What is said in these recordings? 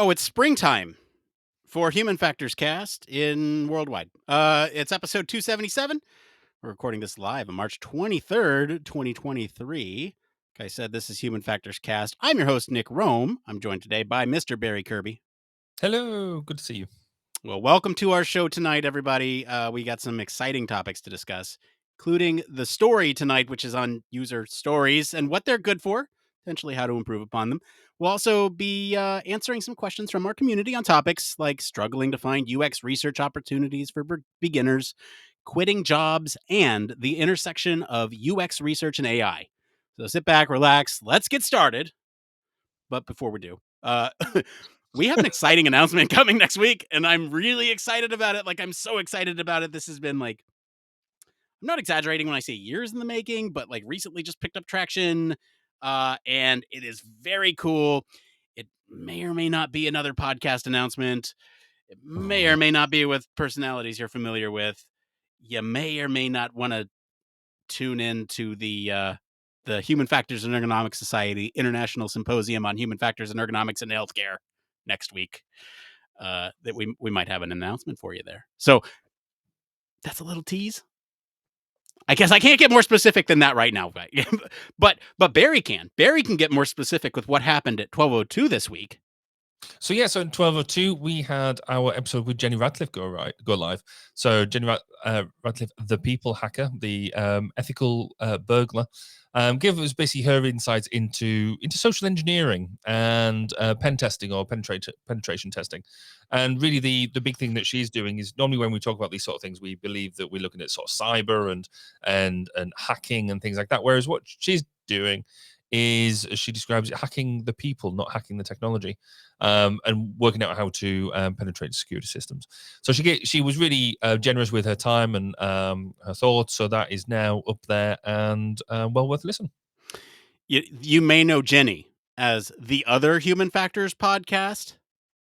Oh, it's springtime for Human Factors Cast in worldwide. It's episode 277. We're recording this live on March 23rd, 2023. Like I said, this is Human Factors Cast. I'm your host, Nick Roome. I'm joined today by Mr. Barry Kirby. Hello, good to see you. Well, welcome to our show tonight, everybody. We got some exciting topics to discuss, including the story tonight, which is on user stories and what they're good for, potentially how to improve upon them. We'll also be answering some questions from our community on topics like struggling to find UX research opportunities for beginners, quitting jobs, and the intersection of UX research and AI. So sit back, relax, let's get started. But before we do, we have an exciting announcement coming next week, and I'm really excited about it. Like, I'm so excited about it. This has been like, I'm not exaggerating when I say years in the making, but like recently just picked up traction. And it is very cool. It may or may not be another podcast announcement. It may or may not be with personalities you're familiar with. You may or may not want to tune in to the Human Factors and Ergonomics Society International Symposium on Human Factors and Ergonomics in Healthcare next week. That we might have an announcement for you there. So that's a little tease. I guess I can't get more specific than that right now, but Barry can. Barry can get more specific with what happened at 12:02 this week. So in 12:02 we had our episode with Jenny Radcliffe go live. So Jenny Radcliffe, the people hacker, the ethical burglar, gave us basically her insights into social engineering and pen testing or penetration testing. And really the big thing that she's doing is, normally when we talk about these sort of things, we believe that we're looking at sort of cyber and hacking and things like that. Whereas what she's doing is, as she describes it, hacking the people, not hacking the technology, and working out how to penetrate security systems. So she was really generous with her time and her thoughts. So that is now up there and well worth a listen. You may know Jenny as the other Human Factors podcast.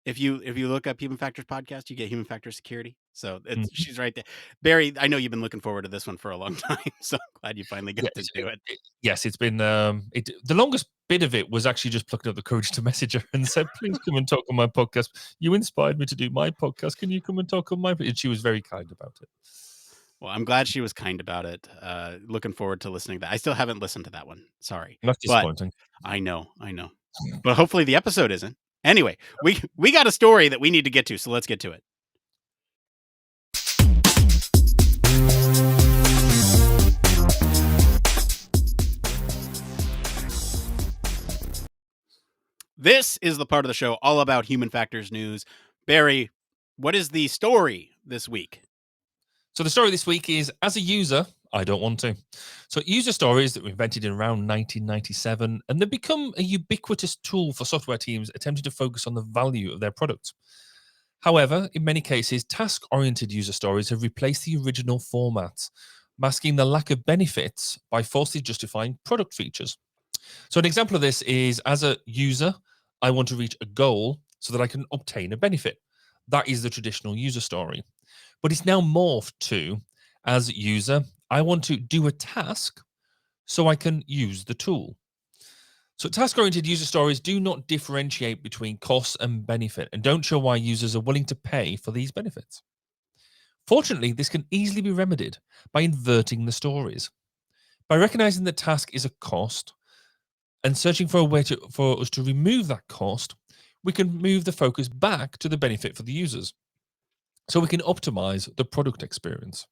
If you look up Human Factors podcast, you get Human Factors Security. So she's right there. Barry, I know you've been looking forward to this one for a long time, so I'm glad you finally got to do it. Yes, it's been the longest bit of it was actually just plucking up the courage to message her and said, "Please come and talk on my podcast. You inspired me to do my podcast. Can you come and talk on my?" And she was very kind about it. Well, I'm glad she was kind about it. Looking forward to listening to that. I still haven't listened to that one. Sorry. That's disappointing. I know. But hopefully the episode isn't. Anyway, we got a story that we need to get to, so let's get to it. This is the part of the show all about Human Factors news. Barry, what is the story this week? So the story this week is, as a user, I don't want to. So user stories that were invented in around 1997, and they've become a ubiquitous tool for software teams attempting to focus on the value of their products. However, in many cases, task-oriented user stories have replaced the original formats, masking the lack of benefits by falsely justifying product features. So an example of this is, as a user, I want to reach a goal so that I can obtain a benefit. That is the traditional user story. But it's now morphed to, as a user, I want to do a task so I can use the tool. So task-oriented user stories do not differentiate between costs and benefit and don't show why users are willing to pay for these benefits. Fortunately, this can easily be remedied by inverting the stories. By recognizing the task is a cost and searching for a way for us to remove that cost, we can move the focus back to the benefit for the users. So we can optimize the product experience.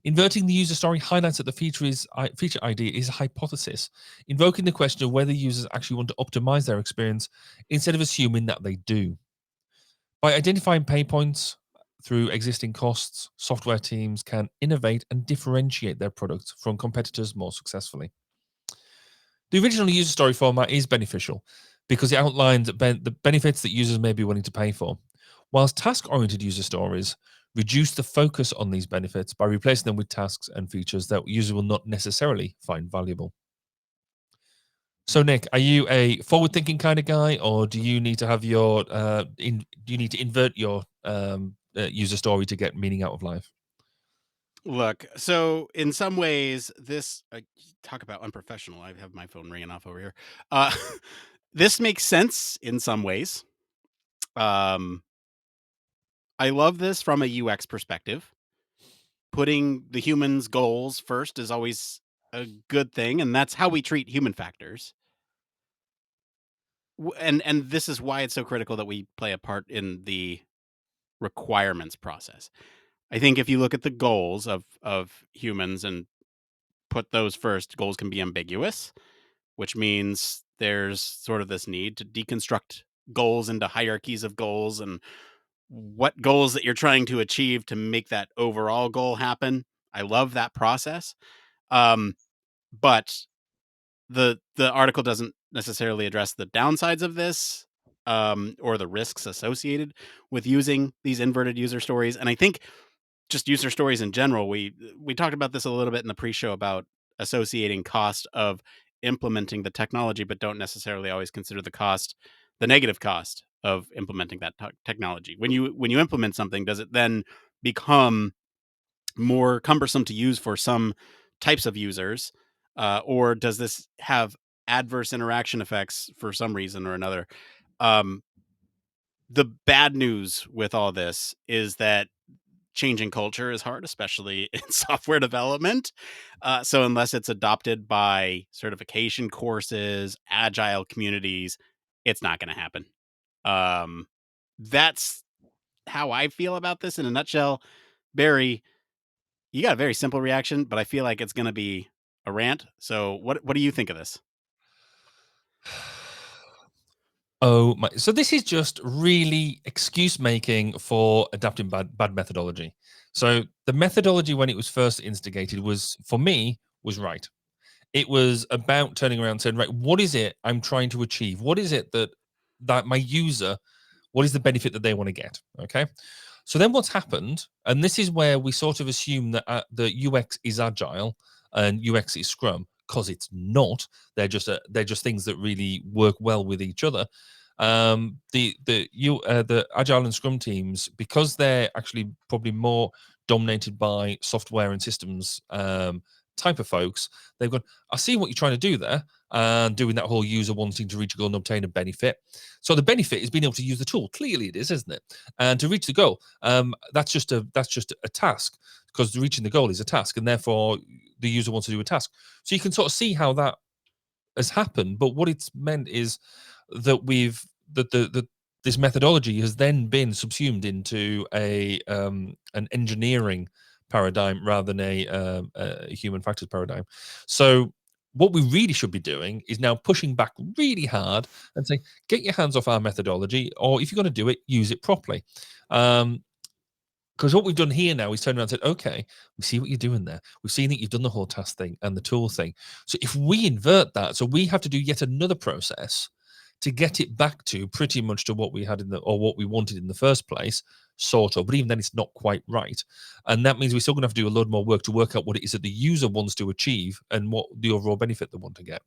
Inverting the user story highlights that the feature idea is a hypothesis, invoking the question of whether users actually want to optimize their experience instead of assuming that they do. By identifying pain points through existing costs, software teams can innovate and differentiate their products from competitors more successfully. The original user story format is beneficial because it outlines the benefits that users may be willing to pay for, whilst task-oriented user stories reduce the focus on these benefits by replacing them with tasks and features that users will not necessarily find valuable. So, Nick, are you a forward-thinking kind of guy, or do you need to have your do you need to invert your user story to get meaning out of life? Look, so in some ways, this talk about unprofessional. I have my phone ringing off over here. This makes sense in some ways. Um, I love this from a UX perspective. Putting the human's goals first is always a good thing, and that's how we treat human factors. And this is why it's so critical that we play a part in the requirements process. I think if you look at the goals of humans and put those first, goals can be ambiguous, which means there's sort of this need to deconstruct goals into hierarchies of goals and what goals that you're trying to achieve to make that overall goal happen. I love that process. Um, but the article doesn't necessarily address the downsides of this, or the risks associated with using these inverted user stories. And I think just user stories in general, we talked about this a little bit in the pre-show about associating cost of implementing the technology, but don't necessarily always consider the negative cost of implementing that technology. When you implement something, does it then become more cumbersome to use for some types of users, or does this have adverse interaction effects for some reason or another? Um, the bad news with all this is that changing culture is hard, especially in software development. So unless it's adopted by certification courses, agile communities, it's not going to happen. Um, that's how I feel about this in a nutshell. Barry, you got a very simple reaction, but I feel like it's going to be a rant. So what do you think of this? Oh my! So this is just really excuse making for adapting bad methodology. So the methodology when it was first instigated was, for me, was right. It was about turning around and saying, right, what is it I'm trying to achieve? What is it that my user, what is the benefit that they want to get? Okay. So then what's happened, and this is where we sort of assume that the UX is agile and UX is Scrum, because it's not. They're just things that really work well with each other. The agile and Scrum teams, because they're actually probably more dominated by software and systems type of folks, they've gone, I see what you're trying to do there, and doing that whole user wanting to reach a goal and obtain a benefit. So the benefit is being able to use the tool. Clearly, it is, isn't it? And to reach the goal, that's just a task, because reaching the goal is a task, and therefore the user wants to do a task. So you can sort of see how that has happened. But what it's meant is that we've that the this methodology has then been subsumed into an engineering paradigm rather than a human factors paradigm. So what we really should be doing is now pushing back really hard and saying, get your hands off our methodology, or if you're going to do it, use it properly. Um, because what we've done here now is turned around and said, okay, we see what you're doing there. We've seen that you've done the whole task thing and the tool thing. So if we invert that, so we have to do yet another process to get it back to pretty much to what we had or what we wanted in the first place, sort of. But even then, it's not quite right. And that means we're still going to have to do a load more work to work out what it is that the user wants to achieve and what the overall benefit they want to get.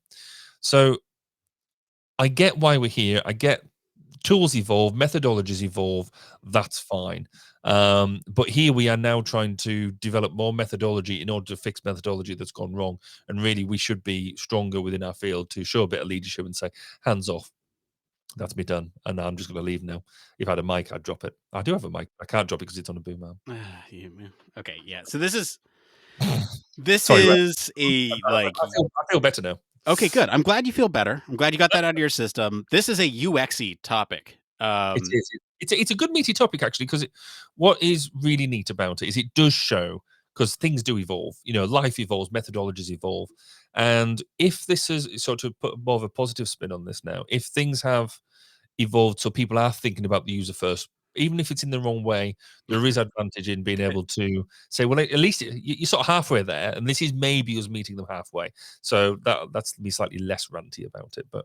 So I get why we're here. I get tools evolve, methodologies evolve. That's fine. But here we are now trying to develop more methodology in order to fix methodology that's gone wrong. And really, we should be stronger within our field to show a bit of leadership and say, hands off. That's me done. And I'm just going to leave now. If I had a mic, I'd drop it. I do have a mic. I can't drop it because it's on a boom arm. Okay, yeah. So this Sorry, Ray. is a like I feel better now. okay, good. I'm glad you feel better. I'm glad you got that out of your system. This is a UXy topic. It is. It's a good meaty topic actually, because what is really neat about it is it does show, because things do evolve. You know, life evolves, methodologies evolve, and if this is sort of put more of a positive spin on this now, if things have evolved so people are thinking about the user first, even if it's in the wrong way, there is advantage in being able to say, well, at least you're sort of halfway there, and this is maybe us meeting them halfway. So that's me slightly less ranty about it, but.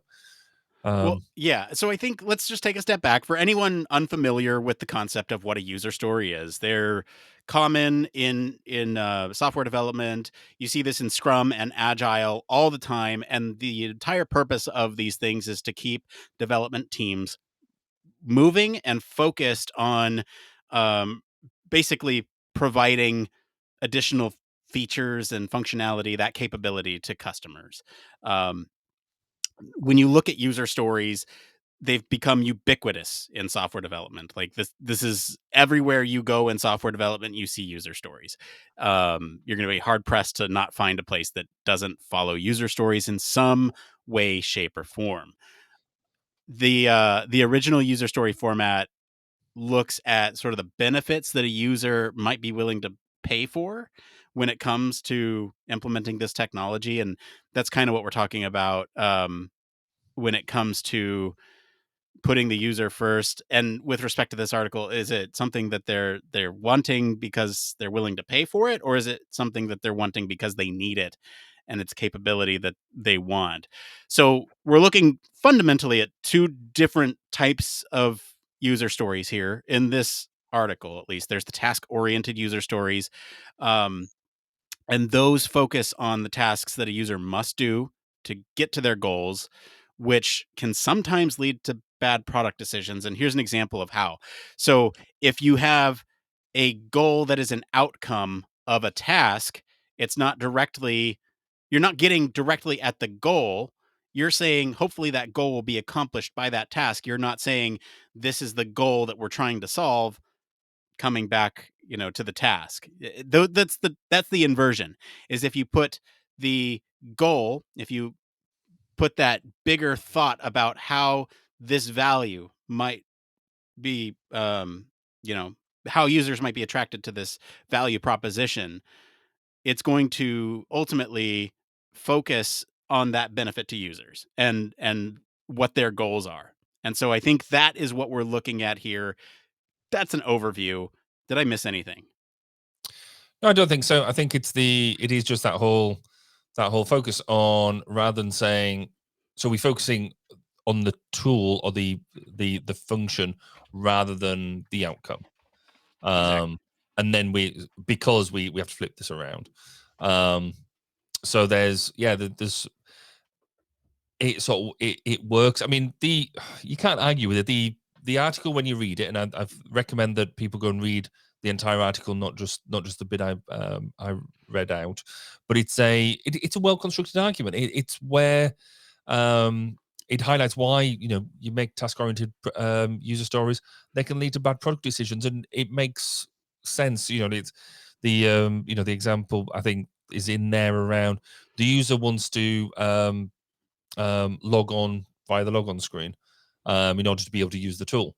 Well, Um, yeah. So I think let's just take a step back. For anyone unfamiliar with the concept of what a user story is, they're common in software development. You see this in Scrum and Agile all the time, and the entire purpose of these things is to keep development teams moving and focused on um, basically providing additional features and functionality, that capability to customers. Um, when you look at user stories, they've become ubiquitous in software development. Like this is everywhere you go in software development, you see user stories. You're going to be hard pressed to not find a place that doesn't follow user stories in some way, shape, or form. The original user story format looks at sort of the benefits that a user might be willing to pay for when it comes to implementing this technology, and that's kind of what we're talking about when it comes to putting the user first. And with respect to this article, is it something that they're wanting because they're willing to pay for it, or is it something that they're wanting because they need it and its capability that they want? So we're looking fundamentally at two different types of user stories here in this article. At least there's the task oriented user stories, um, and those focus on the tasks that a user must do to get to their goals, which can sometimes lead to bad product decisions. And here's an example of how. So, if you have a goal that is an outcome of a task, it's not directly, you're not getting directly at the goal. You're saying, hopefully, that goal will be accomplished by that task. You're not saying, this is the goal that we're trying to solve, coming back, to the task. Though that's the inversion. Is if you put the goal, if you put that bigger thought about how this value might be, how users might be attracted to this value proposition, it's going to ultimately focus on that benefit to users and what their goals are. And so I think that is what we're looking at here. That's an overview. Did I miss anything? No, I don't think so. I think it is just that whole focus on, rather than saying, so we're focusing on the tool or the function rather than the outcome. Exactly. Um, and then because we have to flip this around. Um, so there's it works. I mean, the you can't argue with it. The article, when you read it, and I've recommend that people go and read the entire article, not just the bit I read out, but it's a well constructed argument. It's where um, it highlights why you make task oriented user stories. They can lead to bad product decisions, and it makes sense. It's the example I think is in there around the user wants to log on via the logon screen in order to be able to use the tool.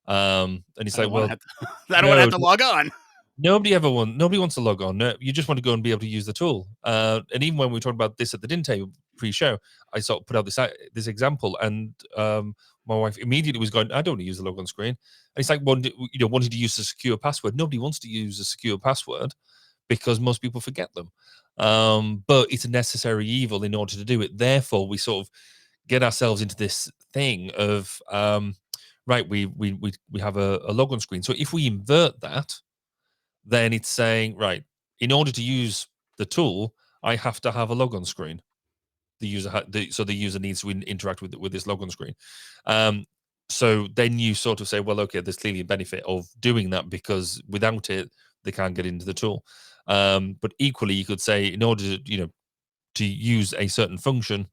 And it's I don't like, want to well, have to. I don't want to have no, to log on. nobody wants to log on. No, you just want to go and be able to use the tool. And even when we talked about this at the dinner table pre-show, I sort of put out this example, and my wife immediately was going, "I don't want to use the logon screen." And it's like, wanting to use a secure password. Nobody wants to use a secure password because most people forget them. But it's a necessary evil in order to do it. Therefore, we sort of get ourselves into this thing of right, we have a logon screen. So if we invert that, then it's saying, right, in order to use the tool, I have to have a logon screen. So the user needs to interact with this logon screen. Um, so then you sort of say, well, okay, there's clearly a benefit of doing that, because without it, they can't get into the tool. But equally, you could say, in order to use a certain function,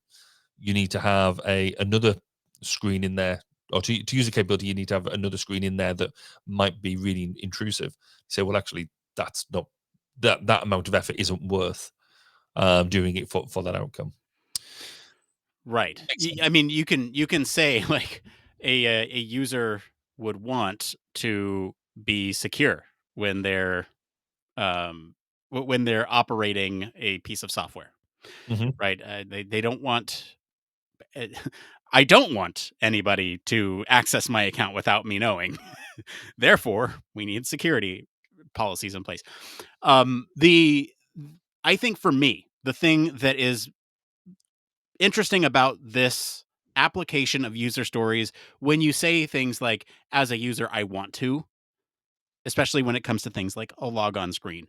you need to have another screen in there, or to use a capability, you need to have another screen in there that might be really intrusive. You say, well, actually, that's not that amount of effort isn't worth doing it for that outcome. Right. Makes I sense. mean, you can say like a user would want to be secure when they're operating a piece of software, Hmm. right? They don't want. uh, I don't want anybody to access my account without me knowing. Therefore, we need security policies in place. The I think for me, the thing that is interesting about this application of user stories, when you say things like, as a user, I want to, especially when it comes to things like a logon screen.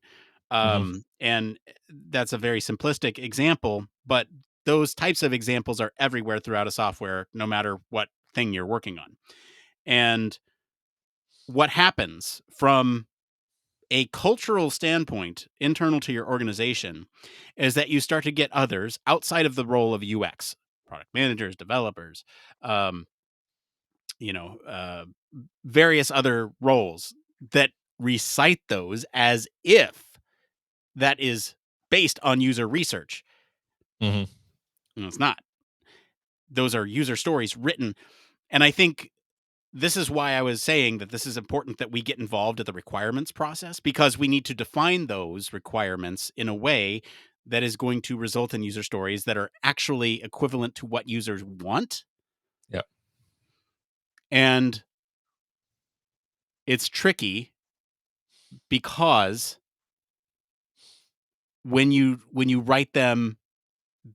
Hmm. And that's a very simplistic example, but those types of examples are everywhere throughout a software, no matter what thing you're working on. And what happens from a cultural standpoint internal to your organization is that you start to get others outside of the role of UX, product managers, developers, um, various other roles that recite those as if that is based on user research. Hmm. And it's not. Those are user stories written. And I think this is why I was saying that this is important that we get involved at the requirements process, because we need to define those requirements in a way that is going to result in user stories that are actually equivalent to what users want. Yeah. And it's tricky because when you write them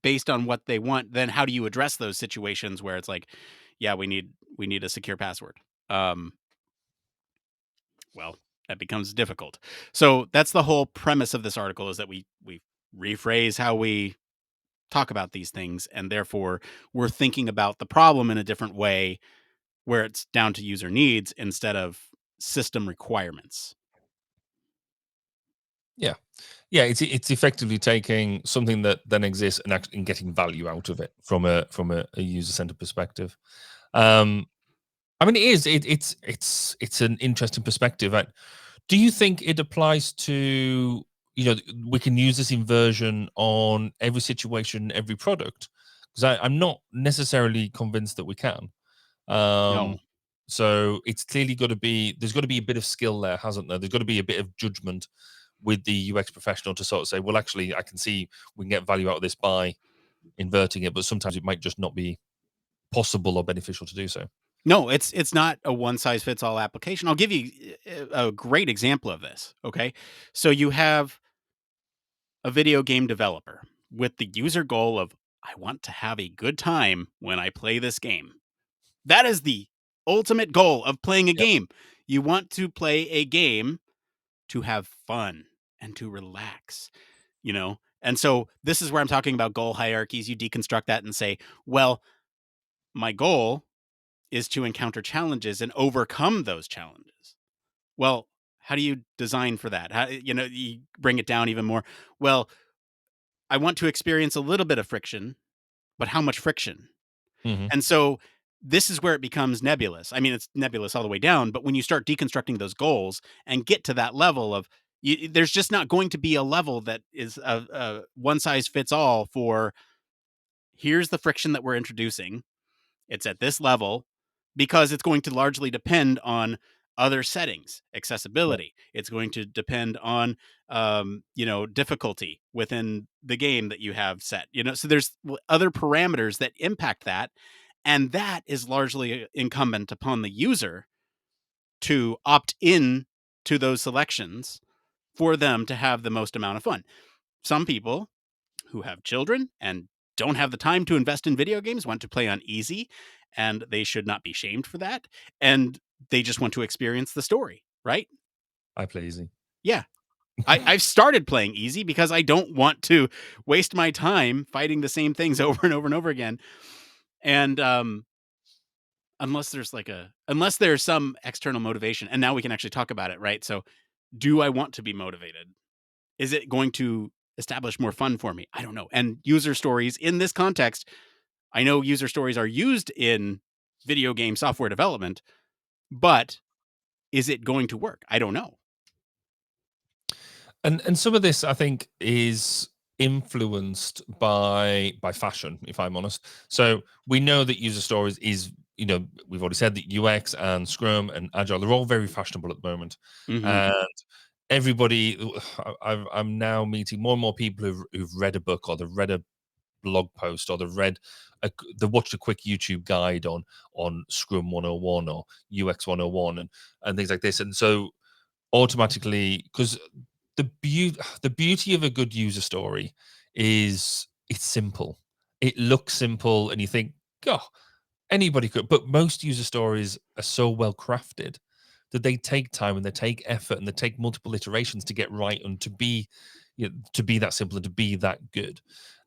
based on what they want, then how do you address those situations where it's like, yeah, we need a secure password? Um, well, that becomes difficult. So that's the whole premise of this article, is that we rephrase how we talk about these things, and therefore we're thinking about the problem in a different way, where it's down to user needs instead of system requirements. Yeah. Yeah, it's effectively taking something that then exists and getting value out of it from a user centered perspective. Um, I mean, it's an interesting perspective. Do you think it applies to, we can use this inversion on every situation, every product? Because I'm not necessarily convinced that we can. No. So it's clearly got to be, there's got to be a bit of skill there, hasn't there? There's got to be a bit of judgment with the UX professional to sort of say, well, actually, I can see we can get value out of this by inverting it, but sometimes it might just not be possible or beneficial to do so. No, it's not a one size fits all application. I'll give you a great example of this. Okay. So you have a video game developer with the user goal of, I want to have a good time when I play this game. That is the ultimate goal of playing a Yep. game. You want to play a game to have fun and to relax, you know? And so this is where I'm talking about goal hierarchies. You deconstruct that and say, well, my goal is to encounter challenges and overcome those challenges. Well, how do you design for that? You bring it down even more. Well, I want to experience a little bit of friction, but how much friction? Hmm. And so this is where it becomes nebulous. I mean, it's nebulous all the way down, but when you start deconstructing those goals and get to that level of, there's just not going to be a level that is a one size fits all for, here's the friction that we're introducing. It's at this level, because it's going to largely depend on other settings, Yeah, accessibility. It's going to depend on, difficulty within the game that you have set. So there's other parameters that impact that, and that is largely incumbent upon the user to opt in to those selections for them to have the most amount of fun. Some people who have children and don't have the time to invest in video games want to play on easy, and they should not be shamed for that. And they just want to experience the story, right? I play easy. Yeah. I've started playing easy because I don't want to waste my time fighting the same things over and over and over again. And unless there's some external motivation, and now we can actually talk about it, right? So do I want to be motivated? Is it going to establish more fun for me? I don't know. And user stories in this context, I know user stories are used in video game software development, but is it going to work? I don't know. And some of this, I think, is influenced by fashion, if I'm honest. So we know that user stories is, we've already said that UX and Scrum and Agile, they're all very fashionable at the moment. Hmm. And everybody, I'm now meeting more and more people who've read a book, or they've read a blog post, or they watched a quick YouTube guide on Scrum 101 or UX 101 and things like this. And so automatically, because the beauty of a good user story is it's simple. It looks simple, and you think, oh, anybody could. But most user stories are so well crafted that they take time and they take effort and they take multiple iterations to get right and to be that simple and to be that good.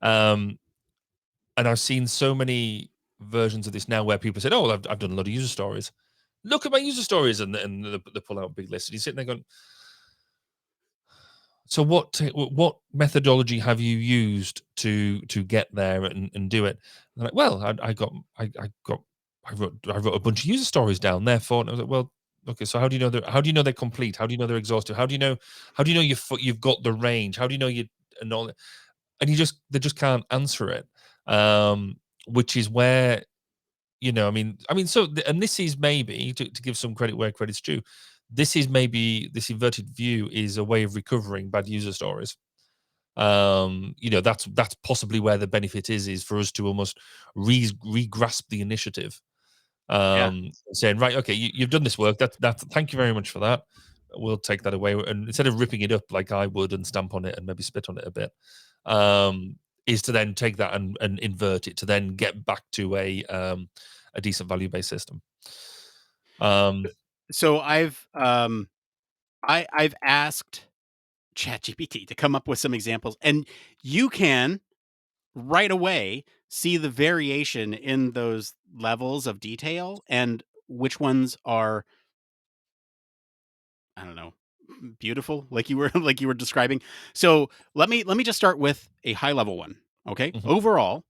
Um, and I've seen so many versions of this now where people said, "Oh, well, I've done a lot of user stories. Look at my user stories," and they pull out a big list. And you're sitting there going, so what methodology have you used to get there and do it? And they're like, well, I wrote a bunch of user stories down. Therefore, and I was like, well, okay, so how do you know they're complete? How do you know they're exhaustive? How do you know you've got the range? How do you know you and all that? And they just can't answer it. Which is where, I mean, so, and this is maybe to give some credit where credit's due. This is maybe this inverted view is a way of recovering bad user stories. That's possibly where the benefit is for us to almost re-grasp the initiative, Yeah. saying, right, okay, you've done this work. That thank you very much for that. We'll take that away, and instead of ripping it up like I would and stamp on it and maybe spit on it a bit, is to then take that and invert it to then get back to a decent value based system. So I've asked ChatGPT to come up with some examples, and you can right away see the variation in those levels of detail and which ones are, I don't know, beautiful, like you were like you were describing. So let me just start with a high level one. Okay. Mhm. Overall,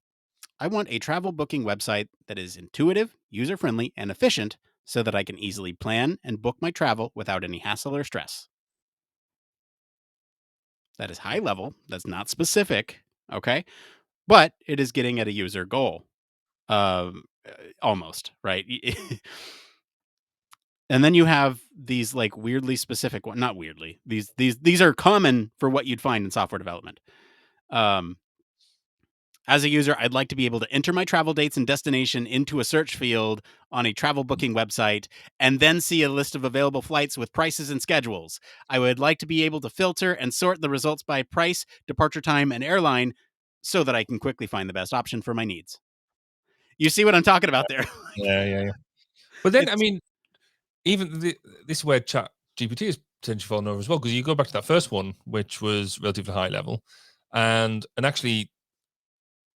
I want a travel booking website that is intuitive, user friendly, and efficient so that I can easily plan and book my travel without any hassle or stress. That is high level. That's not specific. Okay. But it is getting at a user goal. Almost, right? And then you have these like weirdly specific one, not weirdly. These are common for what you'd find in software development. Um, as a user, I'd like to be able to enter my travel dates and destination into a search field on a travel booking website and then see a list of available flights with prices and schedules. I would like to be able to filter and sort the results by price, departure time, and airline so that I can quickly find the best option for my needs. You see what I'm talking about there? Yeah, yeah, yeah. But then, I It's mean, even this is where Chat GPT is potentially falling over as well, because you go back to that first one, which was relatively high level, and actually,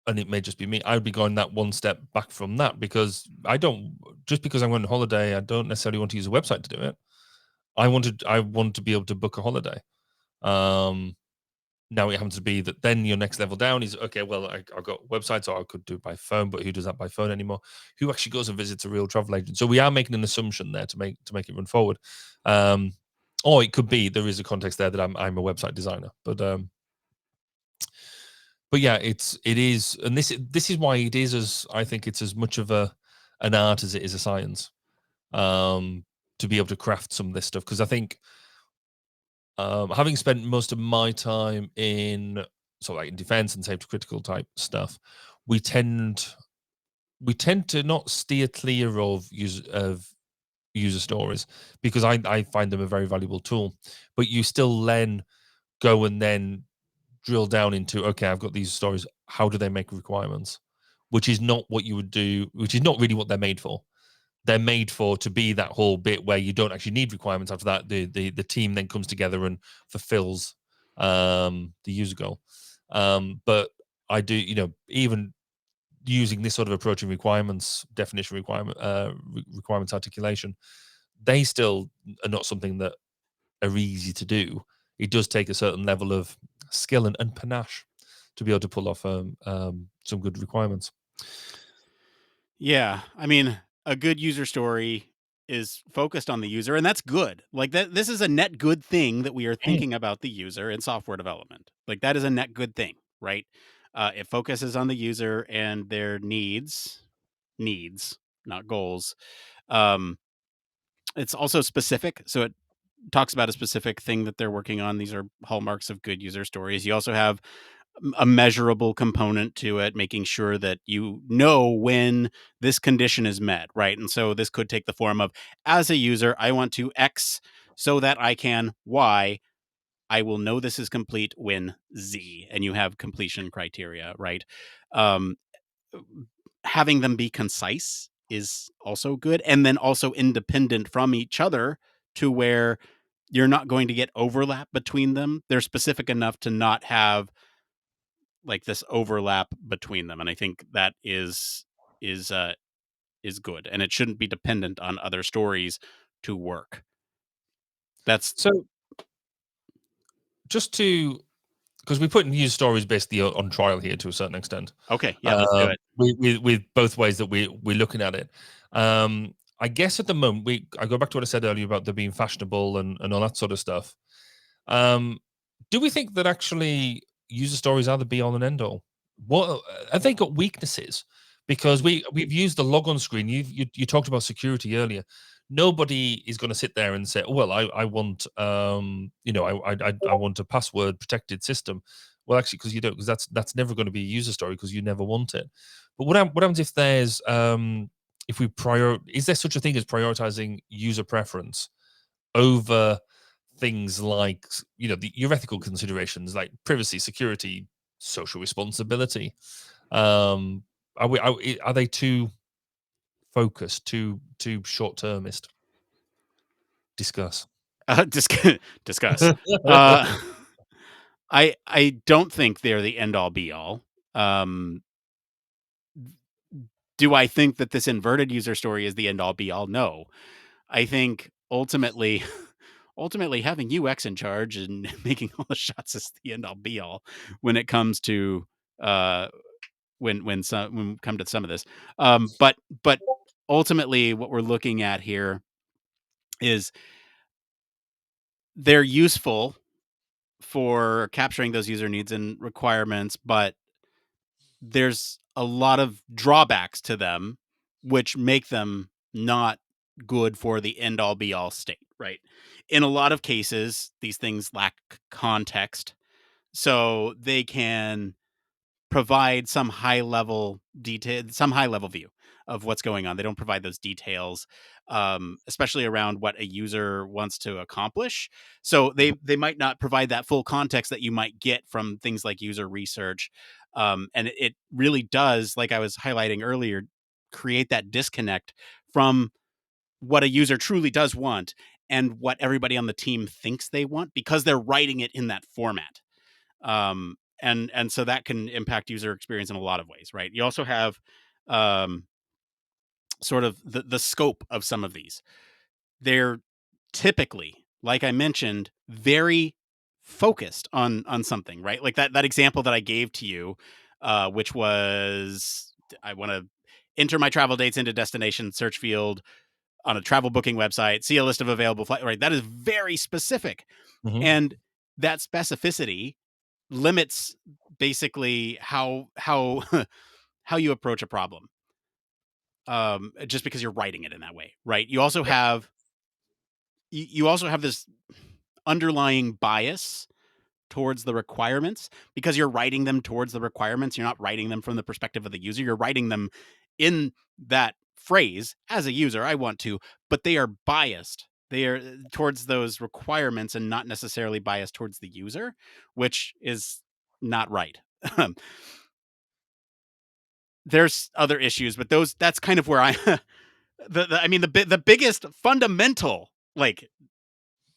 and it may just be me, I would be going that one step back from that, because I don't, just because I'm going on holiday, I don't necessarily want to use a website to do it. I want to be able to book a holiday. Um, Now it happens to be that then your next level down is, okay, well, I've got websites, or I could do it by phone, but who does that by phone anymore? Who actually goes and visits a real travel agent? So we are making an assumption there to make it run forward. Um, or it could be there is a context there that I'm a website designer, but yeah, it is, and this is why it is, as I think it's as much of an art as it is a science, um, to be able to craft some of this stuff, because I think, having spent most of my time in sort of like in defense and safety critical type stuff, we tend to not steer clear of user stories, because I find them a very valuable tool. But you still then go and then drill down into, okay, I've got these stories. How do they make requirements? Which is not what you would do. Which is not really what they're made for. They're made for to be that whole bit where you don't actually need requirements. After that, the team then comes together and fulfills the user goal. But I do, even using this sort of approach in requirements definition, requirements articulation, they still are not something that are easy to do. It does take a certain level of skill and panache to be able to pull off some good requirements. Yeah, I mean, a good user story is focused on the user, and that's good. Like that, this is a net good thing that we are Mm. thinking about the user in software development. Like that is a net good thing, right? It focuses on the user and their needs, not goals. Um, it's also specific, so it talks about a specific thing that they're working on. These are hallmarks of good user stories. You also have a measurable component to it, making sure that you know when this condition is met, right? And so this could take the form of, as a user, I want to X so that I can Y. I will know this is complete when Z, and you have completion criteria, right? Um, Having them be concise is also good, and then also independent from each other to where you're not going to get overlap between them. They're specific enough to not have like this overlap between them, and I think that is uh is good, and it shouldn't be dependent on other stories to work. That's So just to, because we're putting news stories basically on trial here to a certain extent, okay. Yeah, let's do it. with both ways that we're looking at it. I guess at the moment, I go back to what I said earlier about there being fashionable and all that sort of stuff. Do we think that actually user stories are the be all and end all? What have they got weaknesses? Because we've used the log on screen. You talked about security earlier. Nobody is going to sit there and say, oh, "Well, I want I want a password protected system." Well, actually, because you don't, because that's never going to be a user story because you never want it. But what happens if there's if we is there such a thing as prioritizing user preference over things like your ethical considerations like privacy, security, social responsibility? Are they too focused, too short termist? Discuss. Discuss. Uh, I don't think they're the end all be all. Um, do I think that this inverted user story is the end all be all? No. I think ultimately having UX in charge and making all the shots is the end all be all when it comes to uh when we come to some of this. But ultimately what we're looking at here is they're useful for capturing those user needs and requirements, but there's a lot of drawbacks to them, which make them not good for the end all be all state, right? In a lot of cases, these things lack context. So they can provide some high level detail, some high level view of what's going on. They don't provide those details, especially around what a user wants to accomplish. So they might not provide that full context that you might get from things like user research, and it really does, like I was highlighting earlier, create that disconnect from what a user truly does want and what everybody on the team thinks they want because they're writing it in that format. And so that can impact user experience in a lot of ways, right? You also have um, sort of the scope of some of these. They're typically, like I mentioned, very focused on something, right? Like that example that I gave to you, which was I want to enter my travel dates into destination search field on a travel booking website, see a list of available flights, right? That is very specific. Mhm. And that specificity limits basically how how you approach a problem, just because you're writing it in that way, right? You also have this underlying bias towards the requirements because you're writing them towards the requirements. You're not writing them from the perspective of the user. You're writing them in that phrase as a user. I want to, but they are biased. They are towards those requirements and not necessarily biased towards the user, which is not right. There's other issues, but that's kind of where I I mean the biggest fundamental, like,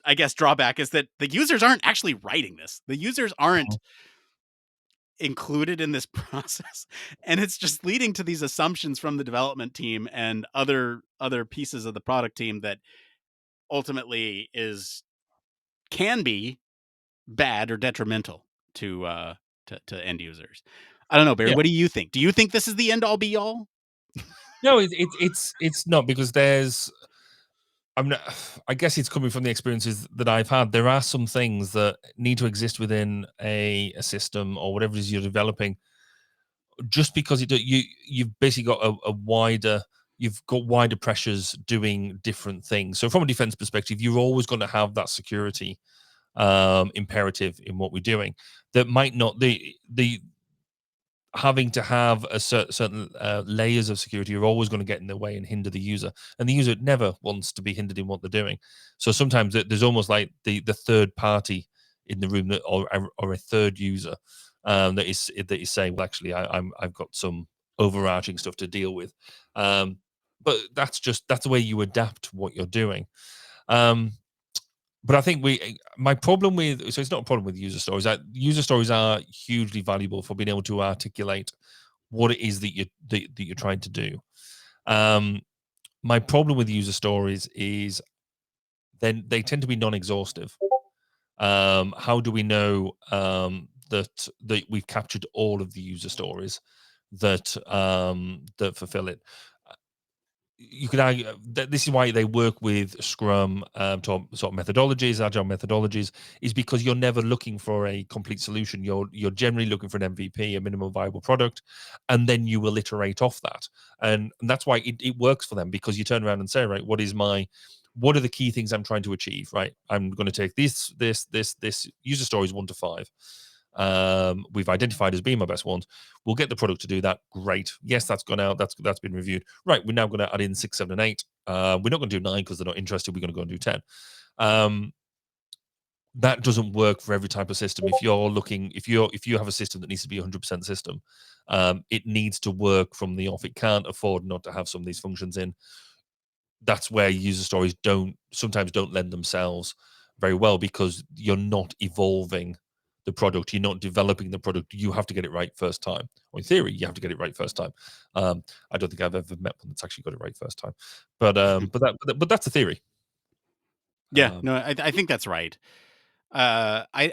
I guess, drawback is that the users aren't actually writing this. The users aren't included in this process, and it's just leading to these assumptions from the development team and other pieces of the product team that ultimately is can be bad or detrimental to to end users. I don't know, Barry. Yeah. What do you think? Do you think this is the end all be all? No, it's not because I'm not, I guess it's coming from the experiences that I've had. There are some things that need to exist within a system or whatever it is you're developing, just because you've basically got a wider you've got wider pressures doing different things. So from a defense perspective, you're always going to have that security imperative in what we're doing. That might not the having to have a certain layers of security are always going to get in the way and hinder the user, and the user never wants to be hindered in what they're doing. So sometimes there's almost like the third party in the room that, or a third user that is saying, well, actually, I've got some overarching stuff to deal with. But that's the way you adapt what you're doing. um but I think my problem with, so it's not a problem with user stories. That user stories are hugely valuable for being able to articulate what it is that you're trying to do. Um, my problem with user stories is then they tend to be non-exhaustive. How do we know that we've captured all of the user stories that that fulfill it? you could argue that this is why they work with Scrum sort of methodologies, agile methodologies, is because you're never looking for a complete solution. You're generally looking for an MVP, a minimum viable product, and then you will iterate off that. And that's why it works for them, because you turn around and say, right, what are the key things I'm trying to achieve? Right, I'm going to take this user stories 1 to 5. We've identified as being my best ones. We'll get the product to do that. Great. Yes, that's gone out. That's been reviewed. Right. We're now going to add in 6, 7, and 8. We're not going to do 9 because they're not interested. We're going to go and do 10. That doesn't work for every type of system. If you have a system that needs to be 100% system, it needs to work from the off. It can't afford not to have some of these functions in. That's where user stories sometimes don't lend themselves very well, because you're not evolving the product. You're not developing the product. You have to get it right first time. Or in theory, you have to get it right first time. I don't think I've ever met one that's actually got it right first time. But that's a theory. Yeah, no, I think that's right. I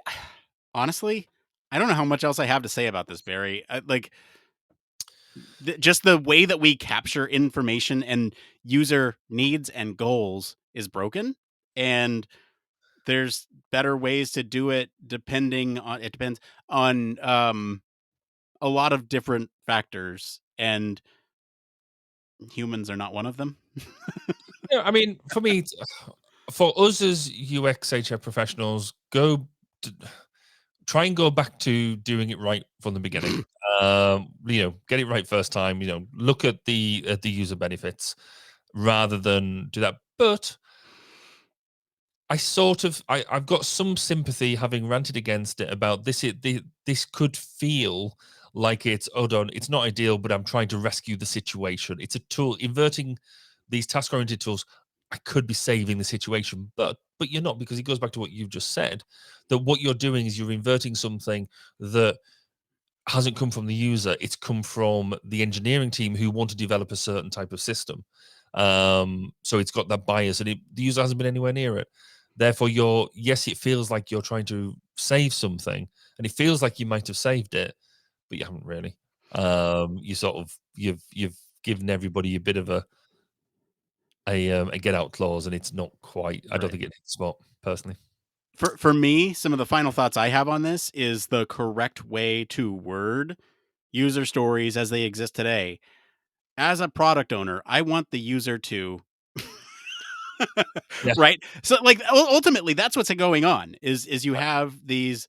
honestly, I don't know how much else I have to say about this, Barry. Just the way that we capture information and user needs and goals is broken, and there's better ways to do it. It depends on a lot of different factors, and humans are not one of them. Yeah, I mean, for me, for us as UXHF professionals, try and go back to doing it right from the beginning. Get it right first time. Look at the user benefits rather than do that. But I've got some sympathy, having ranted against it, about this. This could feel like it's not ideal, but I'm trying to rescue the situation. It's a tool. Inverting these task-oriented tools, I could be saving the situation, but you're not, because it goes back to what you've just said, that what you're doing is you're inverting something that hasn't come from the user. It's come from the engineering team who want to develop a certain type of system. So it's got that bias, and the user hasn't been anywhere near it. Therefore, it feels like you're trying to save something, and it feels like you might have saved it, but you haven't really. You've given everybody a bit of a get out clause, and it's not quite. I don't think it hits the spot, personally. For me, some of the final thoughts I have on this is the correct way to word user stories as they exist today. As a product owner, I want the user to Yeah. right. So like ultimately that's what's going on is you have these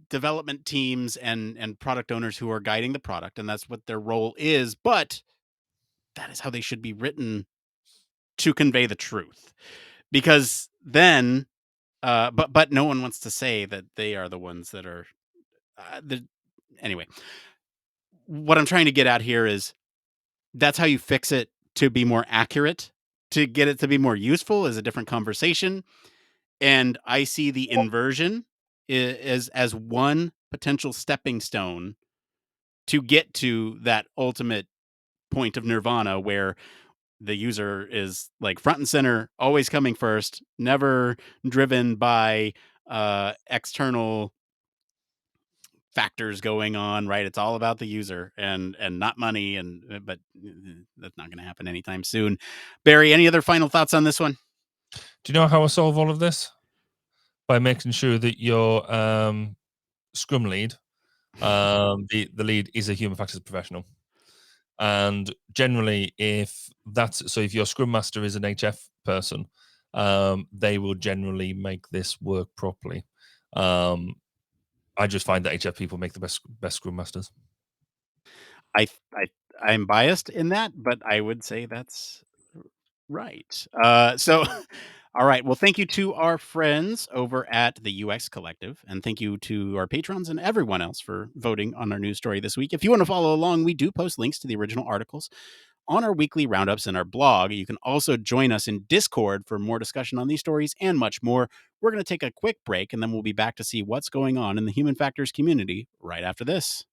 development teams and product owners who are guiding the product, and that's what their role is, but that is how they should be written to convey the truth. Because then but no one wants to say that they are the ones that are anyway. What I'm trying to get at here is that's how you fix it to be more accurate. To get it to be more useful is a different conversation. And I see the inversion as one potential stepping stone to get to that ultimate point of nirvana, where the user is like front and center, always coming first, never driven by external factors going on, right? It's all about the user and not money, but that's not going to happen anytime soon. Barry, any other final thoughts on this one? Do you know how I solve all of this? By making sure that your Scrum lead, the lead, is a human factors professional. And generally, if your Scrum Master is an HF person, they will generally make this work properly. I just find that HF people make the best Scrum Masters. I'm biased in that, but I would say that's right. So, all right. Well, thank you to our friends over at the UX Collective, and thank you to our patrons and everyone else for voting on our news story this week. If you want to follow along, we do post links to the original articles on our weekly roundups and our blog. You can also join us in Discord for more discussion on these stories and much more. We're going to take a quick break, and then we'll be back to see what's going on in the human factors community right after this.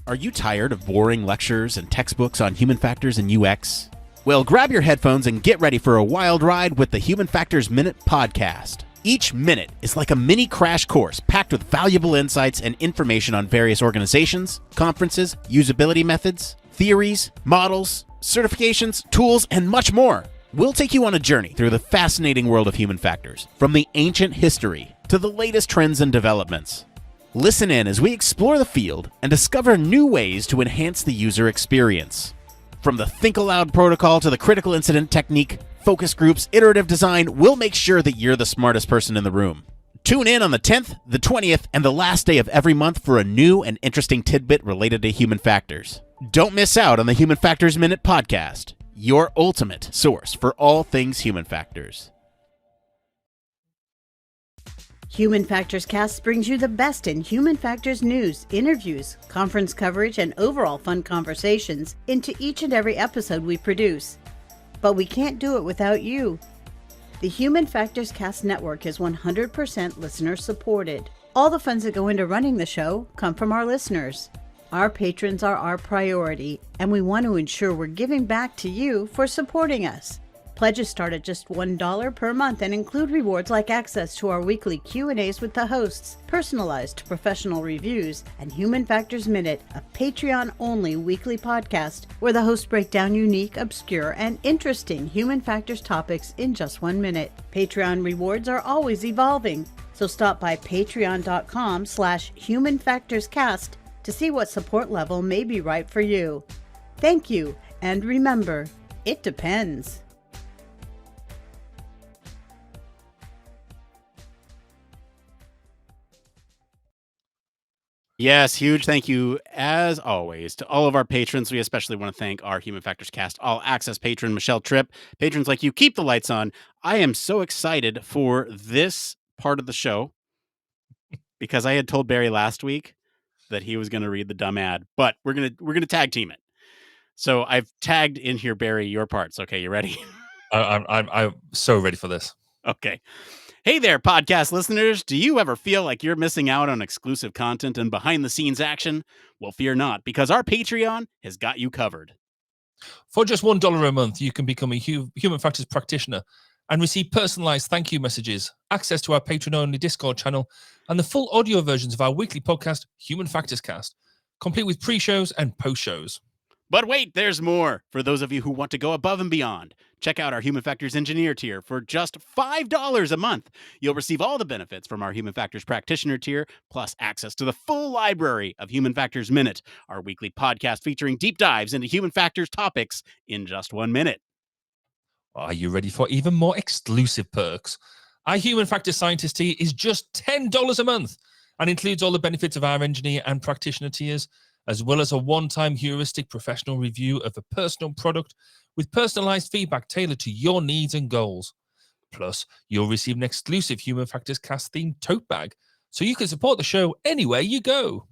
Are you tired of boring lectures and textbooks on human factors and UX? Well, grab your headphones and get ready for a wild ride with the Human Factors Minute podcast. Each minute is like a mini crash course packed with valuable insights and information on various organizations, conferences, usability methods, theories, models, certifications, tools, and much more. We'll take you on a journey through the fascinating world of human factors, from the ancient history to the latest trends and developments. Listen in as we explore the field and discover new ways to enhance the user experience. From the Think Aloud protocol to the critical incident technique, focus groups, iterative design, we'll make sure that you're the smartest person in the room. Tune in on the 10th, the 20th, and the last day of every month for a new and interesting tidbit related to human factors. Don't miss out on the Human Factors Minute podcast, your ultimate source for all things human factors. Human Factors Cast brings you the best in human factors news, interviews, conference coverage, and overall fun conversations into each and every episode we produce. But we can't do it without you. The Human Factors Cast network is 100% listener supported. All the funds that go into running the show come from our listeners. Our patrons are our priority, and we want to ensure we're giving back to you for supporting us. Pledges start at just $1 per month and include rewards like access to our weekly Q&As with the hosts, personalized professional reviews, and Human Factors Minute, a Patreon-only weekly podcast where the hosts break down unique, obscure, and interesting human factors topics in just 1 minute. Patreon rewards are always evolving, so stop by patreon.com/humanfactorscast to see what support level may be right for you. Thank you, and remember, it depends. Yes, huge thank you, as always, to all of our patrons. We especially want to thank our Human Factors Cast All Access patron, Michelle Tripp. Patrons like you keep the lights on. I am so excited for this part of the show because I had told Barry last week that he was going to read the dumb ad, but we're gonna tag team it. So I've tagged in here, Barry, your parts. Okay, you ready? I'm so ready for this. Okay. Hey there, podcast listeners. Do you ever feel like you're missing out on exclusive content and behind-the-scenes action? Well, fear not, because our Patreon has got you covered. For just $1 a month, you can become a Human Factors practitioner and receive personalized thank you messages, access to our Patreon-only Discord channel, and the full audio versions of our weekly podcast, Human Factors Cast, complete with pre-shows and post-shows. But wait, there's more. For those of you who want to go above and beyond, check out our Human Factors Engineer tier for just $5 a month. You'll receive all the benefits from our Human Factors Practitioner tier, plus access to the full library of Human Factors Minute, our weekly podcast featuring deep dives into human factors topics in just 1 minute. Are you ready for even more exclusive perks? Our Human Factors Scientist tier is just $10 a month and includes all the benefits of our Engineer and Practitioner tiers, as well as a one-time heuristic professional review of a personal product with personalized feedback tailored to your needs and goals. Plus, you'll receive an exclusive Human Factors Cast themed tote bag, so you can support the show anywhere you go.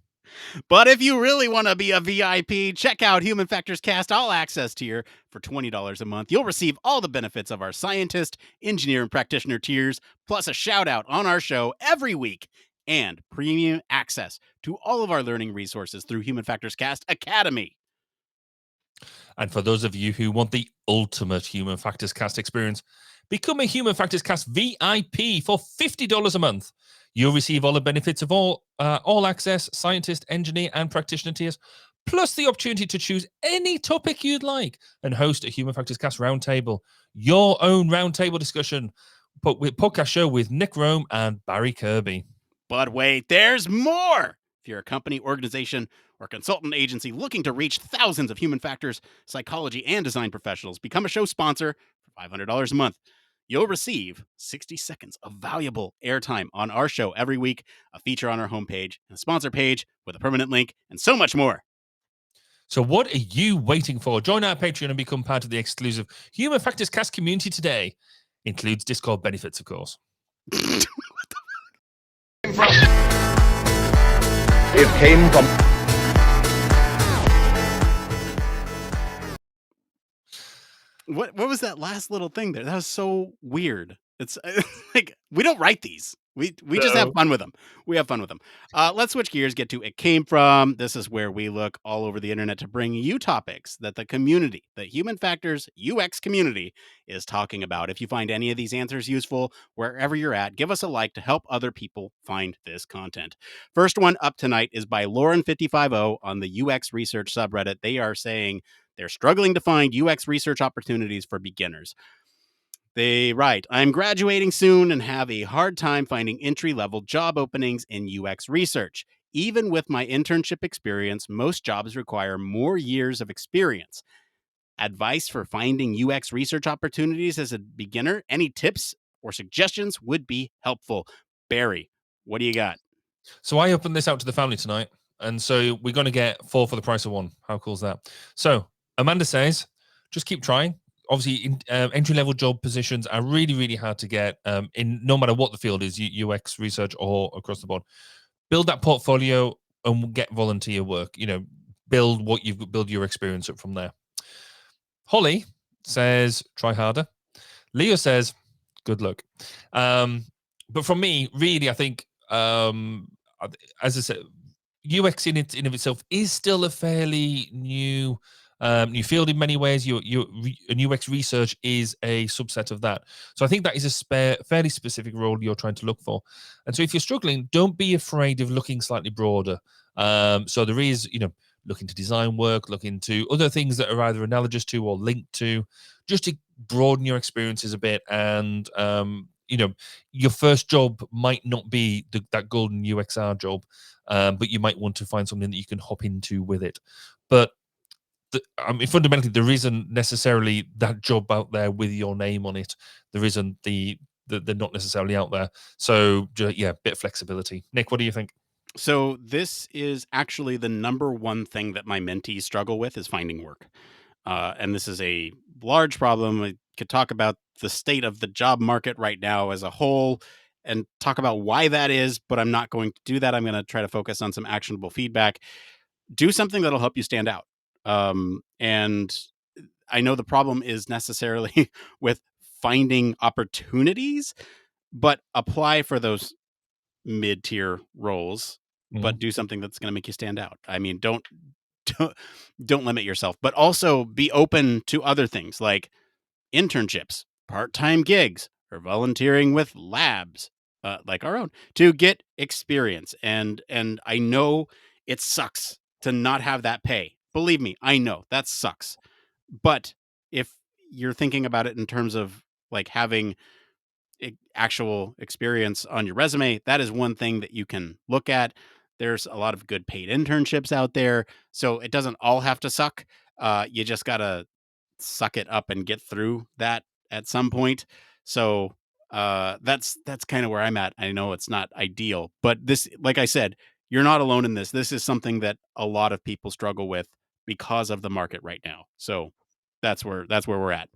But if you really want to be a VIP, check out Human Factors Cast All Access tier for $20 a month. You'll receive all the benefits of our Scientist, Engineer, and Practitioner tiers, plus a shout out on our show every week, and premium access to all of our learning resources through Human Factors Cast Academy. And for those of you who want the ultimate Human Factors Cast experience, become a Human Factors Cast VIP for $50 a month. You'll receive all the benefits of all access, Scientist, Engineer, and Practitioner tiers, plus the opportunity to choose any topic you'd like and host a Human Factors Cast roundtable, your own roundtable discussion, but with podcast show with Nick Roome and Barry Kirby. But wait, there's more! If you're a company, organization, or consultant agency looking to reach thousands of human factors, psychology, and design professionals, become a show sponsor for $500 a month. You'll receive 60 seconds of valuable airtime on our show every week, a feature on our homepage, and a sponsor page with a permanent link, and so much more. So what are you waiting for? Join our Patreon and become part of the exclusive Human Factors Cast community today. Includes Discord benefits, of course. It came from... What was that last little thing there? That was so weird. It's like, we don't write these. We just have fun with them. We have fun with them. Let's switch gears, get to It Came From. This is where we look all over the internet to bring you topics that the community, the Human Factors UX community, is talking about. If you find any of these answers useful, wherever you're at, give us a like to help other people find this content. First one up tonight is by Lauren550 on the UX Research subreddit. They are saying they're struggling to find UX research opportunities for beginners. They write, I'm graduating soon and have a hard time finding entry-level job openings in UX research. Even with my internship experience, most jobs require more years of experience. Advice for finding UX research opportunities as a beginner? Any tips or suggestions would be helpful. Barry, what do you got? So I opened this out to the family tonight, and so we're going to get 4 for the price of 1. How cool is that? So Amanda says, just keep trying. Obviously, entry-level job positions are really, really hard to get in no matter what the field is, UX research or across the board. Build that portfolio and get volunteer work. Build your experience up from there. Holly says, try harder. Leo says, good luck. But from me, really, I think, as I said, UX in of itself is still a fairly new field in many ways. And UX research is a subset of that. So I think that is a fairly specific role you're trying to look for. And so if you're struggling, don't be afraid of looking slightly broader. So there is, look into design work, look into other things that are either analogous to or linked to, just to broaden your experiences a bit. And your first job might not be that golden UXR job, but you might want to find something that you can hop into with it. But fundamentally, there isn't necessarily that job out there with your name on it. There isn't they're not necessarily out there. So yeah, bit of flexibility. Nick, what do you think? So this is actually the number one thing that my mentees struggle with is finding work. And this is a large problem. I could talk about the state of the job market right now as a whole and talk about why that is, but I'm not going to do that. I'm going to try to focus on some actionable feedback. Do something that'll help you stand out. And I know the problem is necessarily with finding opportunities, but apply for those mid-tier roles, but do something that's going to make you stand out. I mean, don't limit yourself, but also be open to other things like internships, part-time gigs, or volunteering with labs like our own to get experience. And I know it sucks to not have that pay. Believe me, I know that sucks. But if you're thinking about it in terms of like having actual experience on your resume, that is one thing that you can look at. There's a lot of good paid internships out there, so it doesn't all have to suck. You just gotta suck it up and get through that at some point. So that's kind of where I'm at. I know it's not ideal, but this, like I said, you're not alone in this. This is something that a lot of people struggle with because of the market right now. So that's where we're at.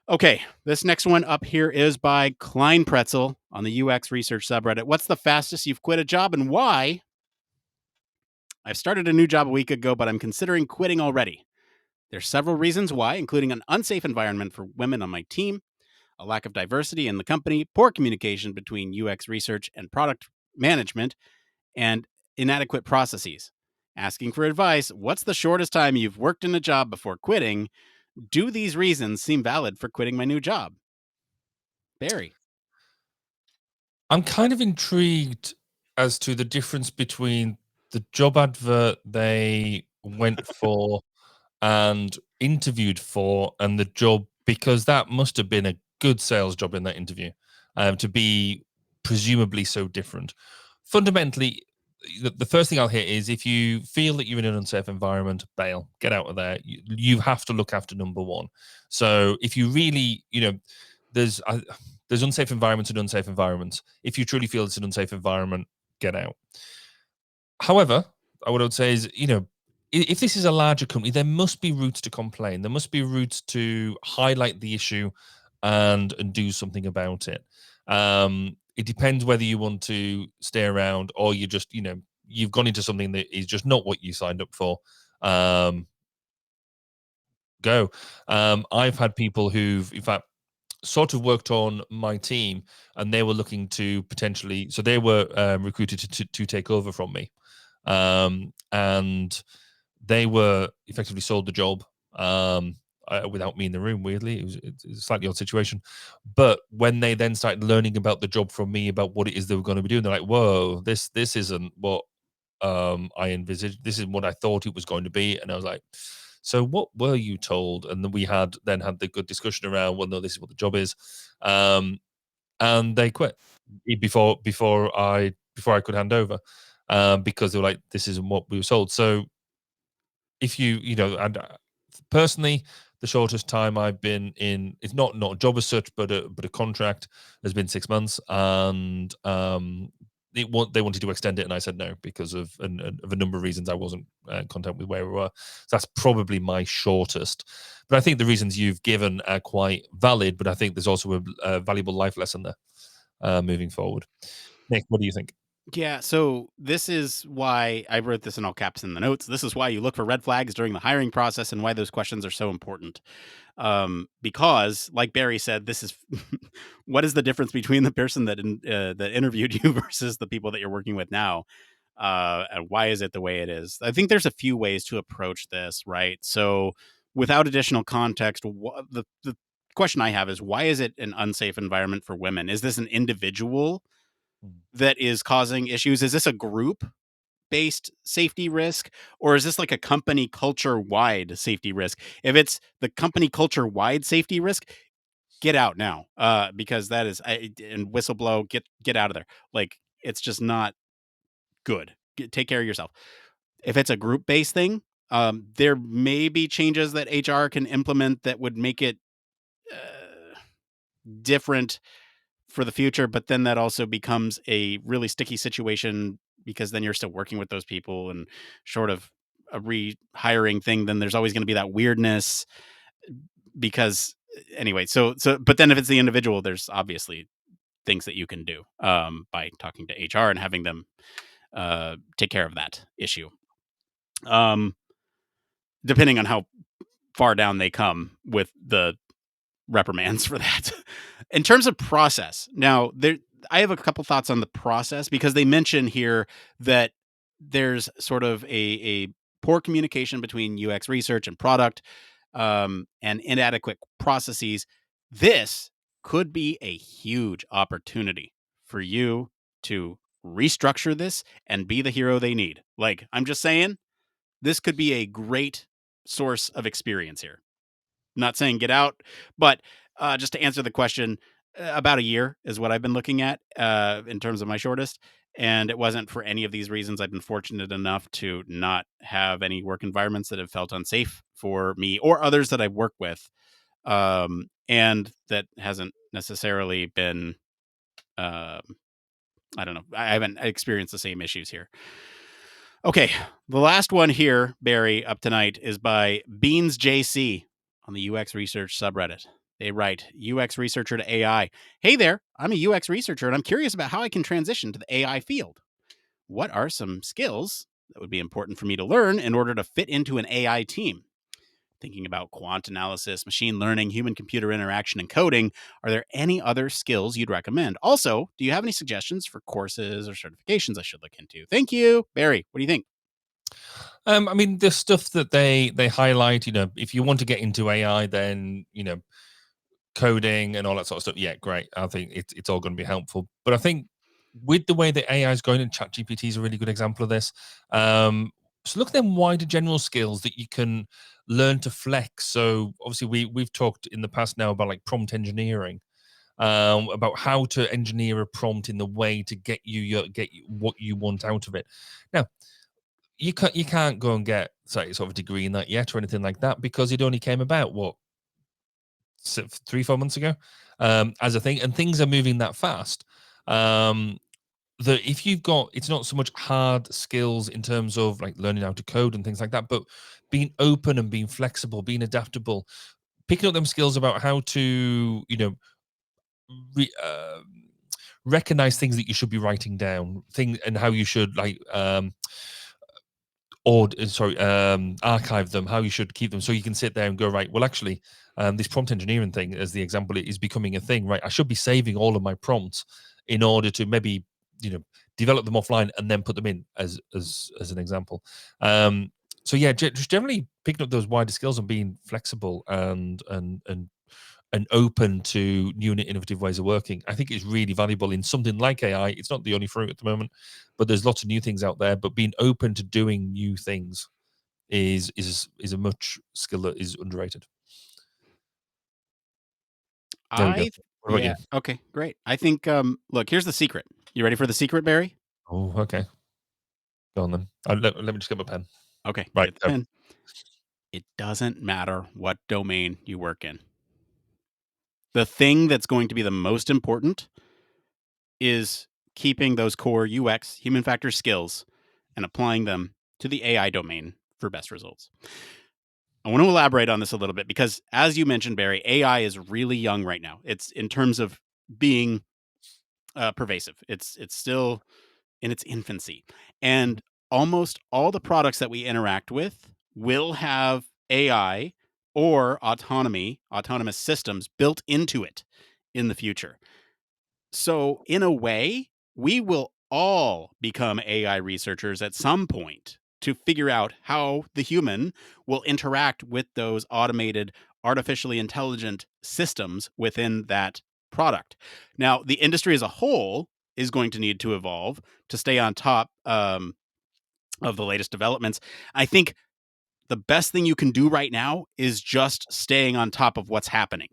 Okay, this next one up here is by kleinpretzel on the UX Research subreddit. What's the fastest you've quit a job and why? I've started a new job a week ago, but I'm considering quitting already. There's several reasons why, including an unsafe environment for women on my team, a lack of diversity in the company, poor communication between UX research and product management, and inadequate processes. Asking for advice, what's the shortest time you've worked in a job before quitting? Do these reasons seem valid for quitting my new job? Barry. I'm kind of intrigued as to the difference between the job advert they went for and interviewed for and the job, because that must have been a good sales job in that interview to be presumably so different. Fundamentally, the first thing I'll hit is if you feel that you're in an unsafe environment, bail, get out of there. You have to look after number one. So if you really, there's unsafe environments and unsafe environments. If you truly feel it's an unsafe environment, get out. However, what I would say is, if this is a larger company, there must be routes to complain. There must be routes to highlight the issue and do something about it. It depends whether you want to stay around or you just, you've gone into something that is just not what you signed up for. Go. I've had people who've, in fact, sort of worked on my team, and they were looking to potentially, so they were recruited to take over from me, and they were effectively sold the job without me in the room. Weirdly, it's a slightly odd situation. But when they then started learning about the job from me, about what it is they were going to be doing, they're like, "Whoa, this isn't what I envisaged. This is what I thought it was going to be." And I was like, "So what were you told?" And then we had the good discussion around, well, no, this is what the job is, and they quit before I could hand over, because they were like, "This isn't what we were sold." So if you know, and personally, the shortest time I've been in, it's not a job as such, but a contract, has been 6 months, and they wanted to extend it, and I said no because of a number of reasons. I wasn't content with where we were. So that's probably my shortest. But I think the reasons you've given are quite valid. But I think there's also a valuable life lesson there moving forward. Nick, what do you think? Yeah, so this is why I wrote this in all caps in the notes. This is why you look for red flags during the hiring process and why those questions are so important. Because, like Barry said, this is what is the difference between the person that interviewed you versus the people that you're working with now, and why is it the way it is? I think there's a few ways to approach this, right? So, without additional context, the question I have is why is it an unsafe environment for women? Is this an individual that is causing issues? Is this a group based safety risk, or is this like a company culture wide safety risk? If it's the company culture wide safety risk, get out now, because that is and whistleblow, get out of there. Like, it's just not good. Take care of yourself. If it's a group based thing, there may be changes that HR can implement that would make it different for the future, but then that also becomes a really sticky situation because then you're still working with those people, and short of a rehiring thing, then there's always going to be that weirdness because anyway, so but then if it's the individual, there's obviously things that you can do by talking to HR and having them take care of that issue. Depending on how far down they come with the reprimands for that. In terms of process, now there I have a couple thoughts on the process because they mention here that there's sort of a poor communication between UX research and product, and inadequate processes. This could be a huge opportunity for you to restructure this and be the hero they need. Like, I'm just saying, this could be a great source of experience here. Not saying get out, but just to answer the question, about a year is what I've been looking at in terms of my shortest. And it wasn't for any of these reasons. I've been fortunate enough to not have any work environments that have felt unsafe for me or others that I work with. And that hasn't necessarily been, uh, I don't know, I haven't experienced the same issues here. Okay, the last one here, Barry, up tonight is by BeansJC on the UX Research subreddit. They write, UX researcher to AI. Hey there, I'm a UX researcher and I'm curious about how I can transition to the AI field. What are some skills that would be important for me to learn in order to fit into an AI team? Thinking about quant analysis, machine learning, human computer interaction, and coding, are there any other skills you'd recommend? Also, do you have any suggestions for courses or certifications I should look into? Thank you. Barry, what do you think? I mean, the stuff that they highlight, if you want to get into AI, then coding and all that sort of stuff. Yeah, great. I think it's all going to be helpful. But I think with the way that AI is going, and ChatGPT is a really good example of this. So look at them wider general skills that you can learn to flex. So obviously we've talked in the past now about like prompt engineering, about how to engineer a prompt in the way to get you what you want out of it. Now, you can't go and get sort of a degree in that yet or anything like that because it only came about 3-4 months ago, as a thing, and things are moving that fast. That if you've got, it's not so much hard skills in terms of like learning how to code and things like that, but being open and being flexible, being adaptable, picking up them skills about how to, re, recognize things that you should be writing down, things, and how you should like archive them, how you should keep them, so you can sit there and go, right, well, actually, this prompt engineering thing, as the example, is becoming a thing, right? I should be saving all of my prompts in order to maybe, develop them offline and then put them in as an example. So yeah, just generally picking up those wider skills and being flexible and open to new and innovative ways of working, I think is really valuable in something like AI. It's not the only fruit at the moment, but there's lots of new things out there. But being open to doing new things is a much skill that is underrated. There we go. What about you? Okay, great. I think look, here's the secret. You ready for the secret, Barry? Oh, okay. Go on then. Let me just get my pen. Okay, Right. get the pen. It doesn't matter what domain you work in. The thing that's going to be the most important is keeping those core UX, human factor skills, and applying them to the AI domain for best results. I want to elaborate on this a little bit because, as you mentioned, Barry, AI is really young right now. It's in terms of being pervasive. It's still in its infancy, and almost all the products that we interact with will have AI or autonomous systems built into it in the future. So, in a way, we will all become AI researchers at some point to figure out how the human will interact with those automated, artificially intelligent systems within that product. Now, the industry as a whole is going to need to evolve to stay on top of the latest developments. I think the best thing you can do right now is just staying on top of what's happening.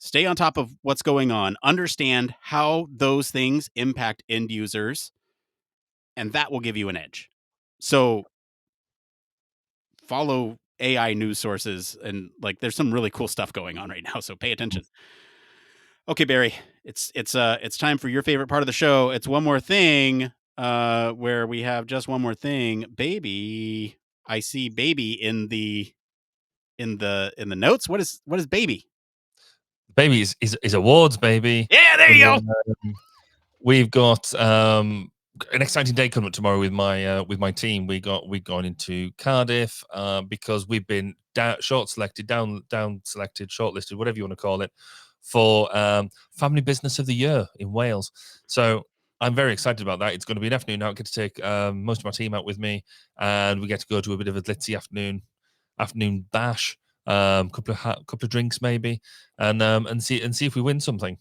Stay on top of what's going on, understand how those things impact end users, and that will give you an edge. So follow AI news sources, and like there's some really cool stuff going on right now, so pay attention. Okay, Barry, it's time for your favorite part of the show. It's one more thing, where we have just one more thing. Baby, I see baby in the notes. What is baby? Baby is awards, baby. Yeah, there you go. We've got an exciting day coming up tomorrow with my team. We've gone into Cardiff because we've been down selected, shortlisted, whatever you want to call it, for Family Business of the Year in Wales. So I'm very excited about that. It's going to be an afternoon out. I get to take most of my team out with me, and we get to go to a bit of a glitzy afternoon bash, couple of drinks maybe, and see if we win something.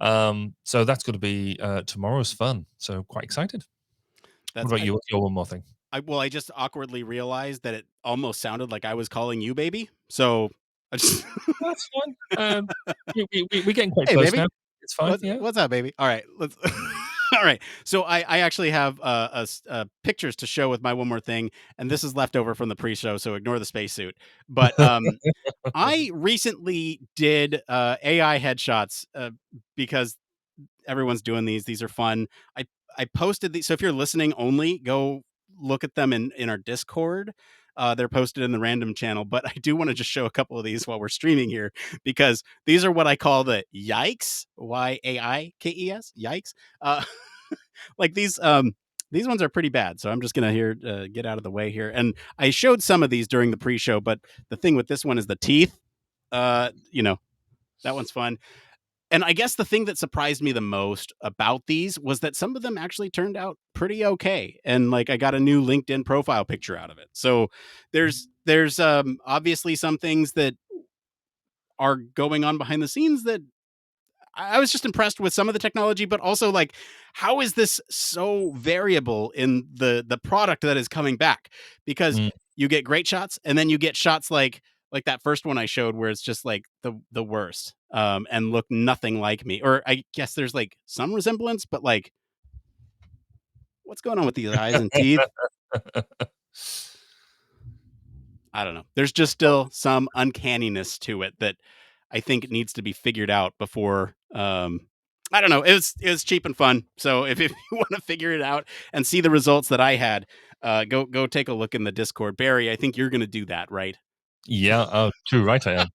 So that's going to be tomorrow's fun. So quite excited. What about you? What's your one more thing? I just awkwardly realized that it almost sounded like I was calling you baby. So I just That's fun. We're getting quite hey, close baby. now. It's fine. What's up, baby? All right, let's. All right. So I actually have pictures to show with my one more thing, and this is left over from the pre-show, so ignore the spacesuit. But I recently did AI headshots because everyone's doing these. These are fun. I posted these. So if you're listening only, go look at them in our Discord. They're posted in the random channel, but I do want to just show a couple of these while we're streaming here because these are what I call the yikes, YAIKES, yikes. Like these ones are pretty bad. So I'm just going to get out of the way here. And I showed some of these during the pre-show, but the thing with this one is the teeth. That one's fun. And I guess the thing that surprised me the most about these was that some of them actually turned out pretty okay. And like I got a new LinkedIn profile picture out of it. So there's obviously some things that are going on behind the scenes that I was just impressed with some of the technology, but also like, how is this so variable in the product that is coming back? Because you get great shots, and then you get shots like that first one I showed, where it's just like the worst, and look nothing like me. Or I guess there's like some resemblance, but like, what's going on with these eyes and teeth? I don't know. There's just still some uncanniness to it that I think needs to be figured out before. I don't know. It was cheap and fun. So if you want to figure it out and see the results that I had, go take a look in the Discord. Barry, I think you're going to do that, right? Yeah. Oh, true. Right, I am.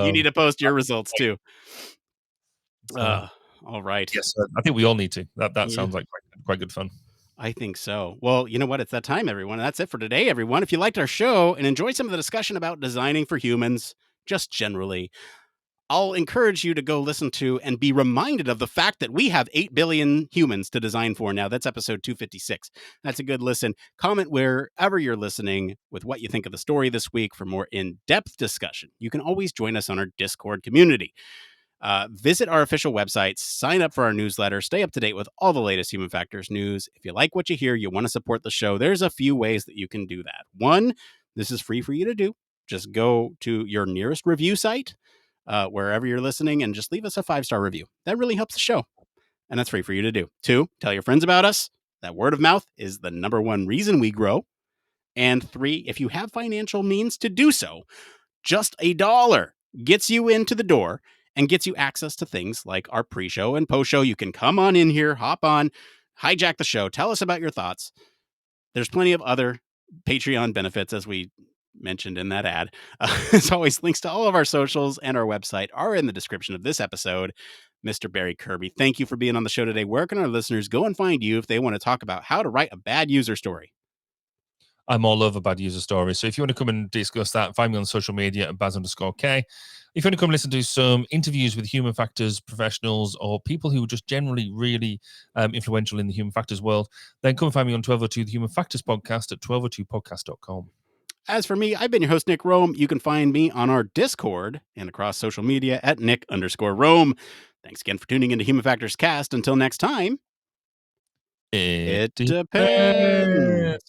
You need to post your results too. All right. Yes, I think we all need to. That Yeah. sounds like quite good fun. I think so. Well, you know what? It's that time, everyone. That's it for today, everyone. If you liked our show and enjoyed some of the discussion about designing for humans, just generally, I'll encourage you to go listen to and be reminded of the fact that we have 8 billion humans to design for now. That's episode 256. That's a good listen. Comment wherever you're listening with what you think of the story this week for more in-depth discussion. You can always join us on our Discord community. Visit our official website, sign up for our newsletter, stay up to date with all the latest human factors news. If you like what you hear, you want to support the show, there's a few ways that you can do that. One, this is free for you to do. Just go to your nearest review site, wherever you're listening, and just leave us a 5-star review. That really helps the show, and that's free for you to do. Two, tell your friends about us. That word of mouth is the number one reason we grow. And three, if you have financial means to do so, just $1 gets you into the door and gets you access to things like our pre-show and post-show. You can come on in here, hop on, hijack the show, tell us about your thoughts. There's plenty of other Patreon benefits, as we mentioned in that ad. As always, links to all of our socials and our website are in the description of this episode. Mr. Barry Kirby, thank you for being on the show today. Where can our listeners go and find you if they want to talk about how to write a bad user story? I'm all over bad user stories. So if you want to come and discuss that, find me on social media at Baz_K. If you want to come listen to some interviews with human factors professionals or people who are just generally really influential in the human factors world, then come and find me on 1202 The Human Factors Podcast at 1202podcast.com. As for me, I've been your host, Nick Roome. You can find me on our Discord and across social media at Nick_Roome. Thanks again for tuning into Human Factors Cast. Until next time, it depends.